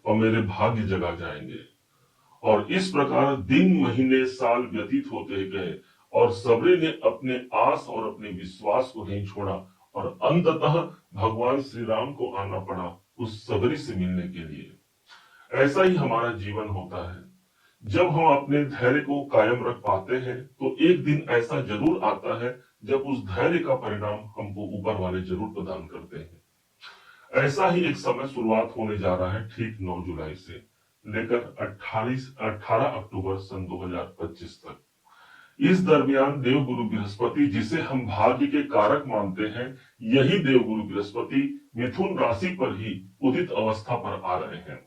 और मेरे भाग्य जगा जाएंगे। और इस प्रकार दिन महीने साल व्यतीत होते गए और सबरी ने अपने आस और अपने विश्वास को नहीं छोड़ा और अंततः भगवान श्री राम को आना पड़ा उस सबरी से मिलने के लिए। ऐसा ही हमारा जीवन होता है। जब हम अपने धैर्य को कायम रख पाते हैं तो एक दिन ऐसा जरूर आता है जब उस धैर्य का परिणाम हमको ऊपर वाले जरूर प्रदान करते हैं। ऐसा ही एक समय शुरुआत होने जा रहा है ठीक 9 जुलाई से लेकर 18 अक्टूबर सन 2025 तक। इस दरमियान देवगुरु बृहस्पति, जिसे हम भाग्य के कारक मानते हैं, यही देवगुरु बृहस्पति मिथुन राशि पर ही उदित अवस्था पर आ रहे हैं।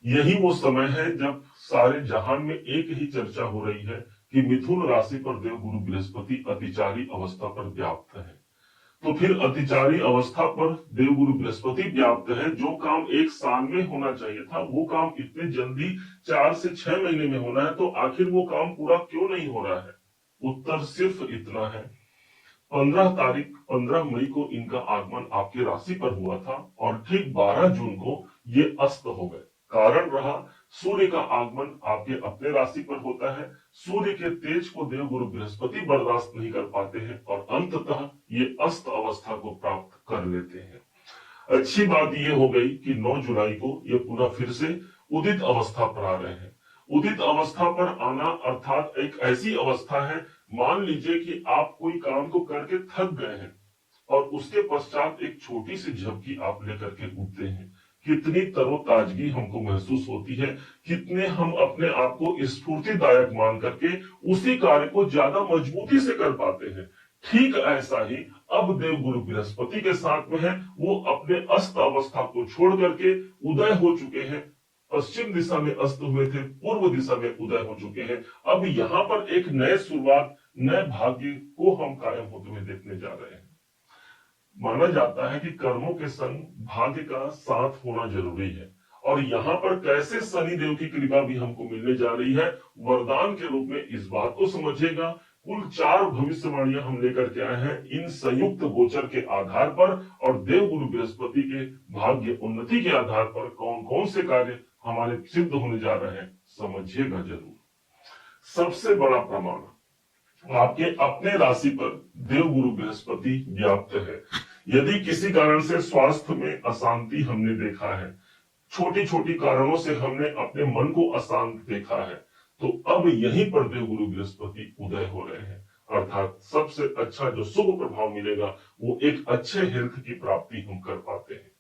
यही वो समय है जब सारे जहान में एक ही चर्चा हो रही है कि मिथुन राशि पर देवगुरु बृहस्पति अतिचारी अवस्था पर व्याप्त है। तो फिर अतिचारी अवस्था पर देवगुरु बृहस्पति व्याप्त है। जो काम एक साल में होना चाहिए था वो काम इतने जल्दी 4 से 6 महीने में होना है, तो आखिर वो काम पूरा क्यों नहीं हो रहा है? उत्तर सिर्फ इतना है, 15 मई को इनका आगमन आपकी राशि पर हुआ था और ठीक 12 जून को ये अस्त हो गए। कारण रहा सूर्य का आगमन आपके अपने राशि पर होता है। सूर्य के तेज को देवगुरु बृहस्पति बर्दाश्त नहीं कर पाते हैं और अंततः ये अस्त अवस्था को प्राप्त कर लेते हैं। अच्छी बात यह हो गई कि 9 जुलाई को ये पुनः फिर से उदित अवस्था पर आ रहे हैं। उदित अवस्था पर आना अर्थात एक ऐसी अवस्था है, मान लीजिए कि आप कोई काम को करके थक गए हैं और उसके पश्चात एक छोटी सी झपकी आप लेकर के उठते हैं। कितनी तरोताजगी हमको महसूस होती है, कितने हम अपने आप को स्फूर्तिदायक मान करके उसी कार्य को ज्यादा मजबूती से कर पाते हैं। ठीक ऐसा ही अब देवगुरु बृहस्पति के साथ में है। वो अपने अस्त अवस्था को छोड़ करके उदय हो चुके हैं। पश्चिम दिशा में अस्त हुए थे, पूर्व दिशा में उदय हो चुके हैं। अब यहाँ पर एक नए शुरुआत, नए भाग्य को हम कायम होते हुए देखने जा रहे हैं। माना जाता है कि कर्मों के संग भाग्य का साथ होना जरूरी है और यहाँ पर कैसे शनि देव की कृपा भी हमको मिलने जा रही है वरदान के रूप में। इस बात को समझिएगा, कुल 4 भविष्यवाणियां हम लेकर के आए हैं इन संयुक्त गोचर के आधार पर और देवगुरु बृहस्पति के भाग्य उन्नति के आधार पर कौन कौन से कार्य हमारे सिद्ध होने जा रहे हैं, समझिएगा जरूर। सबसे बड़ा प्रमाण, आपके अपने राशि पर देवगुरु बृहस्पति व्याप्त है। यदि किसी कारण से स्वास्थ्य में अशांति हमने देखा है, छोटी छोटी कारणों से हमने अपने मन को अशांत देखा है, तो अब यहीं पर देवगुरु बृहस्पति उदय हो रहे हैं। अर्थात सबसे अच्छा जो शुभ प्रभाव मिलेगा वो एक अच्छे हेल्थ की प्राप्ति हम कर पाते हैं।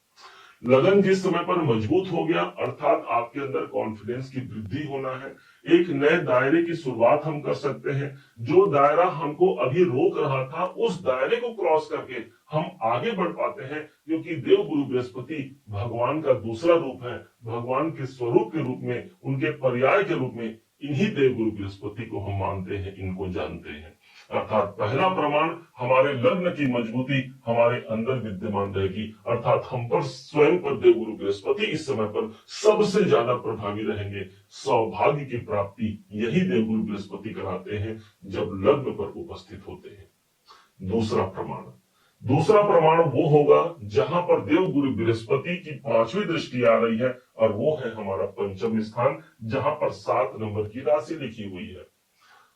लगन जिस समय पर मजबूत हो गया, अर्थात आपके अंदर कॉन्फिडेंस की वृद्धि होना है। एक नए दायरे की शुरुआत हम कर सकते हैं। जो दायरा हमको अभी रोक रहा था, उस दायरे को क्रॉस करके हम आगे बढ़ पाते हैं, क्योंकि देवगुरु बृहस्पति भगवान का दूसरा रूप है। भगवान के स्वरूप के रूप में, उनके पर्याय के रूप में इन्हीं देवगुरु बृहस्पति को हम मानते हैं, इनको जानते हैं। अर्थात पहला प्रमाण, हमारे लग्न की मजबूती हमारे अंदर विद्यमान रहेगी। अर्थात हम पर स्वयं पर देवगुरु बृहस्पति इस समय पर सबसे ज्यादा प्रभावी रहेंगे। सौभाग्य की प्राप्ति यही देवगुरु बृहस्पति कराते हैं जब लग्न पर उपस्थित होते हैं। दूसरा प्रमाण वो होगा जहां पर देवगुरु बृहस्पति की 5वीं दृष्टि आ रही है और वो है हमारा पंचम स्थान, जहां पर 7 नंबर की राशि लिखी हुई है।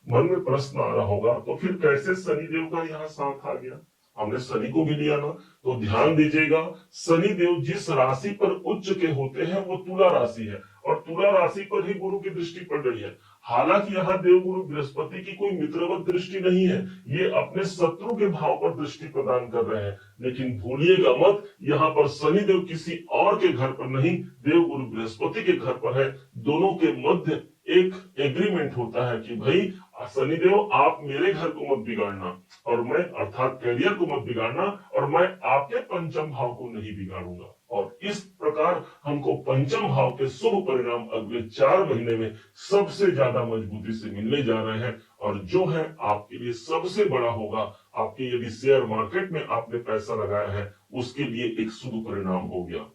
मन में प्रश्न आ रहा होगा, तो फिर कैसे शनिदेव का यहाँ साथ आ गया? हमने शनि को भी लिया ना, तो ध्यान दीजिएगा, शनिदेव जिस राशि पर उच्च के होते हैं वो तुला राशि है और तुला राशि पर ही गुरु की दृष्टि पड़ रही है। हालांकि यहाँ देवगुरु बृहस्पति की कोई मित्रवत दृष्टि नहीं है, ये अपने शत्रु के भाव पर दृष्टि प्रदान कर रहे हैं। लेकिन भूलिएगा मत, यहाँ पर शनिदेव किसी और के घर पर नहीं, देवगुरु बृहस्पति के घर पर है। दोनों के मध्य एक एग्रीमेंट होता है कि भाई शनिदेव आप मेरे घर को मत बिगाड़ना और मैं अर्थात कैरियर को मत बिगाड़ना और मैं आपके पंचम भाव को नहीं बिगाड़ूंगा। और इस प्रकार हमको पंचम भाव के शुभ परिणाम अगले 4 महीने में सबसे ज्यादा मजबूती से मिलने जा रहे हैं। और जो है आपके लिए सबसे बड़ा होगा, आपके यदि शेयर मार्केट में आपने पैसा लगाया है उसके लिए एक शुभ परिणाम हो गया।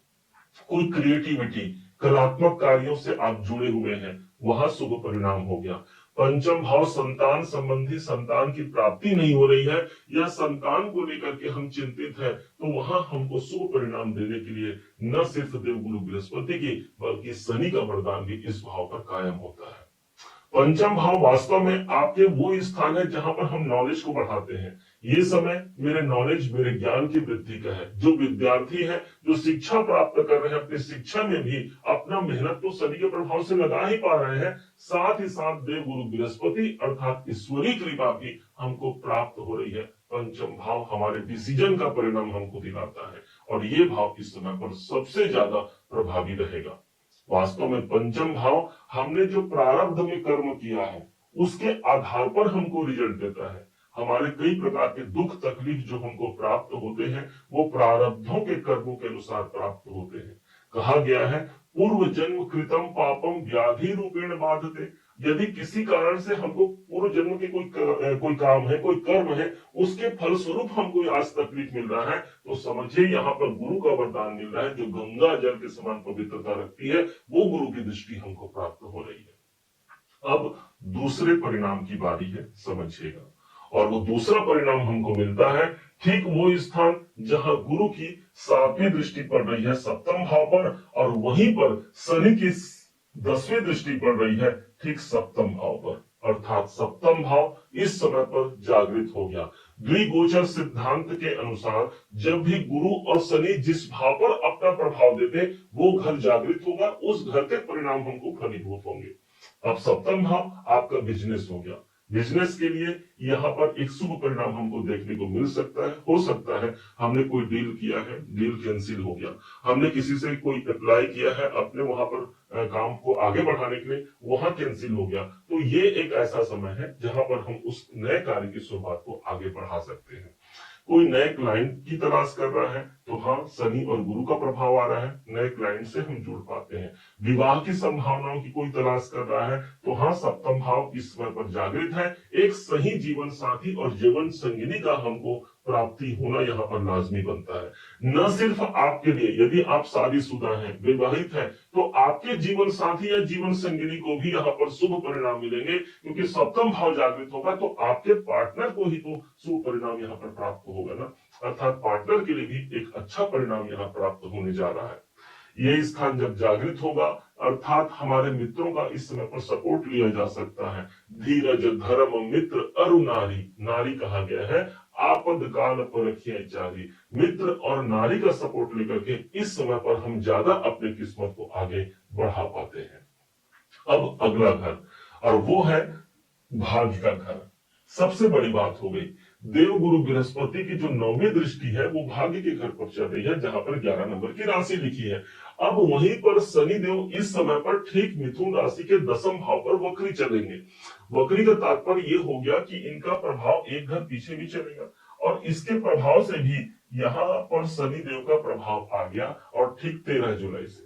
कोई क्रिएटिविटी, कलात्मक कार्यों से आप जुड़े हुए हैं, वहां शुभ परिणाम हो गया। पंचम भाव संतान संबंधी संतान की प्राप्ति नहीं हो रही है या संतान को लेकर के हम चिंतित हैं, तो वहां हमको शुभ परिणाम देने के लिए न सिर्फ देवगुरु बृहस्पति की बल्कि शनि का वरदान भी इस भाव पर कायम होता है। पंचम भाव वास्तव में आपके वो स्थान है जहां पर हम नॉलेज को बढ़ाते हैं। ये समय मेरे नॉलेज, मेरे ज्ञान की वृद्धि का है। जो विद्यार्थी है, जो शिक्षा प्राप्त कर रहे हैं, अपनी शिक्षा में भी अपना मेहनत तो शनि के प्रभाव से लगा ही पा रहे हैं, साथ ही साथ देव गुरु बृहस्पति अर्थात ईश्वरीय कृपा भी हमको प्राप्त हो रही है। पंचम भाव हमारे डिसीजन का परिणाम हमको दिलाता है और ये भाव इस समय पर सबसे ज्यादा प्रभावी रहेगा। वास्तव में पंचम भाव हमने जो प्रारब्ध में कर्म किया है उसके आधार पर हमको रिजल्ट देता है। हमारे कई प्रकार के दुख तकलीफ जो हमको प्राप्त होते हैं वो प्रारब्धों के कर्मों के अनुसार प्राप्त होते हैं। कहा गया है पूर्व जन्म कृतम पापम व्याधि रूपेण बाधते। यदि किसी कारण से हमको पूर्व जन्म के कोई काम है, कोई कर्म है, उसके फलस्वरूप हमको आज तकलीफ मिल रहा है, तो समझिए यहाँ पर गुरु का वरदान मिल रहा है। जो गंगा जल के समान पवित्रता रखती है वो गुरु की दृष्टि हमको प्राप्त हो रही है। अब दूसरे परिणाम की बारी है, समझिएगा। और वो दूसरा परिणाम हमको मिलता है ठीक वो स्थान जहां गुरु की 7वीं दृष्टि पड़ रही है सप्तम भाव पर, और वहीं पर शनि की 10वीं दृष्टि पड़ रही है ठीक सप्तम भाव पर। अर्थात सप्तम भाव इस समय पर जागृत हो गया। द्विगोचर सिद्धांत के अनुसार जब भी गुरु और शनि जिस भाव पर अपना प्रभाव देते वो घर जागृत होगा, उस घर के परिणाम हमको फलीभूत होंगे। अब सप्तम भाव आपका बिजनेस हो गया। बिजनेस के लिए यहाँ पर एक शुभ परिणाम हमको देखने को मिल सकता है। हो सकता है हमने कोई डील किया है, डील कैंसिल हो गया। हमने किसी से कोई अप्लाई किया है अपने वहां पर काम को आगे बढ़ाने के लिए, वहां कैंसिल हो गया। तो ये एक ऐसा समय है जहां पर हम उस नए कार्य की शुरुआत को आगे बढ़ा सकते हैं। कोई नए क्लाइंट की तलाश कर रहा है तो हाँ, शनि और गुरु का प्रभाव आ रहा है, नए क्लाइंट से हम जुड़ पाते हैं। विवाह की संभावनाओं की कोई तलाश कर रहा है तो हाँ, सप्तम भाव इस समय पर जागृत है। एक सही जीवन साथी और जीवन संगिनी का हमको प्राप्ति होना यहाँ पर लाजमी बनता है। न सिर्फ आपके लिए, यदि आप शादीशुदा हैं, विवाहित हैं, तो आपके जीवन साथी या जीवन संगिनी को भी यहाँ पर शुभ परिणाम मिलेंगे, क्योंकि सप्तम भाव जागृत होगा तो आपके पार्टनर को ही तो शुभ परिणाम यहाँ पर प्राप्त होगा ना। अर्थात पार्टनर के लिए भी एक अच्छा परिणाम यहाँ प्राप्त होने जा रहा है। ये स्थान जब जागृत होगा अर्थात हमारे मित्रों का इस समय पर सपोर्ट लिया जा सकता है। धीरज धर्म मित्र अरु नारी, नारी कहा गया है आपद काल पर रखिए जारी। मित्र और नारी का सपोर्ट लेकर के इस समय पर हम ज्यादा अपनी किस्मत को आगे बढ़ा पाते हैं। अब अगला घर, और वो है भाग्य का घर। सबसे बड़ी बात हो गई, देव गुरु बृहस्पति की जो 9वीं दृष्टि है वो भाग्य के घर पर चल रही है, जहां पर 11 नंबर की राशि लिखी है। अब वहीं पर शनि देव इस समय पर ठीक मिथुन राशि के 10वें भाव पर वक्री चलेंगे। वक्री का तात्पर्य ये हो गया कि इनका प्रभाव एक घर पीछे भी चलेगा, और इसके प्रभाव से भी यहाँ पर शनि देव का प्रभाव आ गया। और ठीक 13 जुलाई से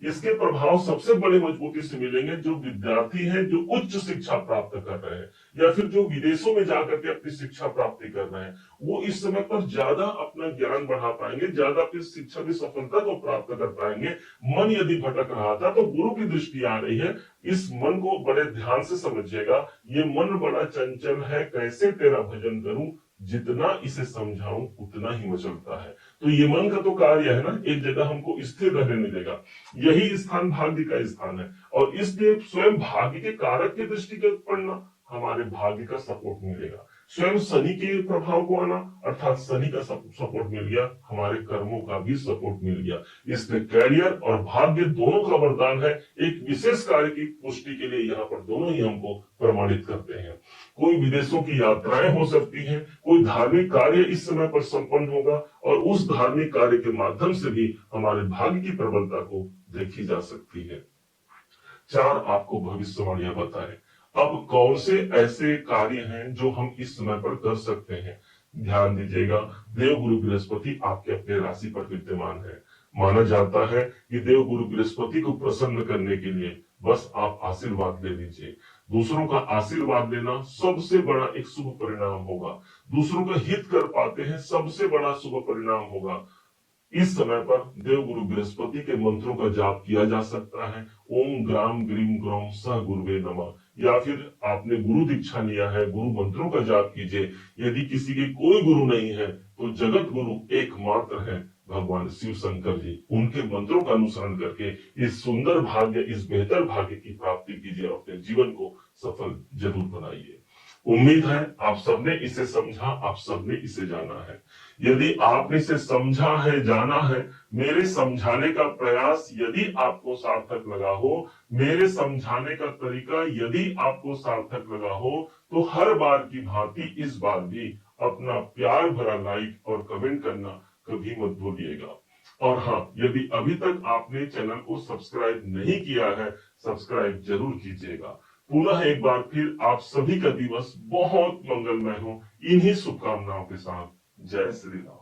इसके प्रभाव सबसे बड़े मजबूती से मिलेंगे जो विद्यार्थी हैं, जो उच्च शिक्षा प्राप्त कर रहे हैं या फिर जो विदेशों में जाकर के अपनी शिक्षा प्राप्ति कर रहे हैं, वो इस समय पर ज्यादा अपना ज्ञान बढ़ा पाएंगे, ज्यादा अपनी शिक्षा की सफलता को प्राप्त कर पाएंगे। मन यदि भटक रहा था तो गुरु की दृष्टि आ रही है। इस मन को बड़े ध्यान से समझिएगा। ये मन बड़ा चंचल है, कैसे तेरा भजन करूं, जितना इसे समझाऊं उतना ही मचलता है। तो ये मन का तो कार्य है ना, एक जगह हमको स्थिर रहने नहीं देगा। यही स्थान भाग्य का स्थान है, और इसलिए स्वयं भाग्य के कारक की दृष्टि के पढ़ना हमारे भाग्य का सपोर्ट मिलेगा। स्वयं शनि के प्रभाव को आना अर्थात शनि का सपोर्ट मिल गया, हमारे कर्मों का भी सपोर्ट मिल गया। इसलिए कैरियर और भाग्य दोनों का वरदान है। एक विशेष कार्य की पुष्टि के लिए यहाँ पर दोनों ही हमको प्रमाणित करते हैं। कोई विदेशों की यात्राएं हो सकती हैं, कोई धार्मिक कार्य इस समय पर संपन्न होगा, और उस धार्मिक कार्य के माध्यम से भी हमारे भाग्य की प्रबलता को देखी जा सकती है। 4 आपको भविष्यवाणियां बताएं। अब कौन से ऐसे कार्य हैं जो हम इस समय पर कर सकते हैं? ध्यान दीजिएगा, देव गुरु बृहस्पति आपके अपने राशि पर विद्यमान है। माना जाता है कि देव गुरु बृहस्पति को प्रसन्न करने के लिए बस आप आशीर्वाद ले लीजिए। दूसरों का आशीर्वाद लेना सबसे बड़ा एक शुभ परिणाम होगा। दूसरों का हित कर पाते हैं, सबसे बड़ा शुभ परिणाम होगा। इस समय पर देव गुरु बृहस्पति के मंत्रों का जाप किया जा सकता है। ओम ग्राम ग्रीम ग्रौम सह गुरुवे नमः। या फिर आपने गुरु दीक्षा लिया है, गुरु मंत्रों का जाप कीजिए। यदि किसी के कोई गुरु नहीं है तो जगत गुरु एकमात्र है भगवान शिव शंकर जी। उनके मंत्रों का अनुसरण करके इस सुंदर भाग्य, इस बेहतर भाग्य की प्राप्ति कीजिए और अपने जीवन को सफल जरूर बनाइए। उम्मीद है आप सबने इसे समझा, आप सबने इसे जाना है। यदि आपने इसे समझा है, जाना है, मेरे समझाने का प्रयास यदि आपको सार्थक लगा हो, मेरे समझाने का तरीका यदि आपको सार्थक लगा हो, तो हर बार की भांति इस बार भी अपना प्यार भरा लाइक और कमेंट करना कभी मत भूलिएगा। और हाँ, यदि अभी तक आपने चैनल को सब्सक्राइब नहीं किया है, सब्सक्राइब जरूर कीजिएगा। पुनः एक बार फिर आप सभी का दिवस बहुत मंगलमय हो, इन्हीं शुभकामनाओं के साथ। जय श्री राम।